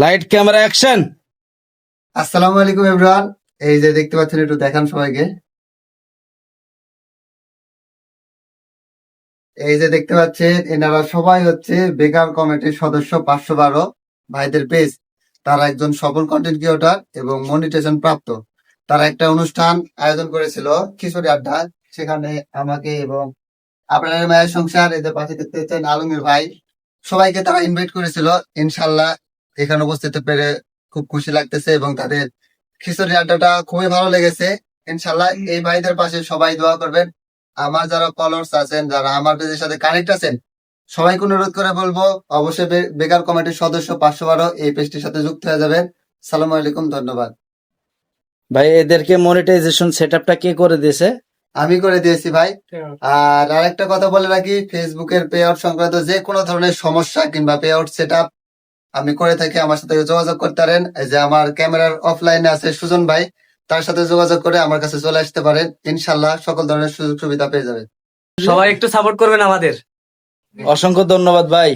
Light camera action. আসসালামু আলাইকুম everyone. এই যে দেখতে পাচ্ছেন, একটু দেখান সবাইকে। এই যে দেখতে পাচ্ছেন, এনারা সবাই হচ্ছে বেকার কমিটির সদস্য 512 ভাইদের পেজ। তারা একজন সফল কন্টেন্ট ক্রিয়েটর এবং মনিটাইজেশন প্রাপ্ত। তারা একটা অনুষ্ঠান আয়োজন করেছিল, কিশোরী আড্ডা। সেখানে আমাকে এবং আপনার মায়ের সংসার, এদের পাশে দেখতে পাচ্ছেন আলমগীর ভাই, সবাইকে তারা ইনভাইট করেছিল। ইনশাল্লাহ এখানে উপস্থিত পেরে খুব খুশি লাগতেছে এবং তাদের খিচুড়ি আড্ডাটা খুবই ভালো লেগেছে। ইনশাল্লাহ এই ভাইদের পাশে সবাই দোয়া করবেন। আমার যারা ফলোয়ার্স আছেন, যারা আমার পেজের সাথে কানেক্ট আছেন, সবাইকে অনুরোধ করে বলবো অবশ্যই বেকার কমিটির সদস্য 512 এই পেজটির সাথে যুক্ত হয়ে যাবেন। সালামু আলাইকুম, ধন্যবাদ। ভাই এদেরকে মনিটাইজেশন সেটআপটা কে করে দিয়েছে? আমি করে দিয়েছি ভাই। আর আরেকটা কথা বলে রাখি, ফেসবুকের পে আউট সংক্রান্ত যে কোনো ধরনের সমস্যা কিংবা পে আউট সেট আমি করে থাকি, আমার সাথে যোগাযোগ করতে পারেন। এই যে আমার ক্যামেরার অফলাইনে আছে সুজন ভাই, তার সাথে যোগাযোগ করে আমার কাছে চলে আসতে পারেন। ইনশাল্লাহ সকল ধরনের সুযোগ সুবিধা পেয়ে যাবেন। সবাই একটু সাপোর্ট করবেন আমাদের। অসংখ্য ধন্যবাদ ভাই।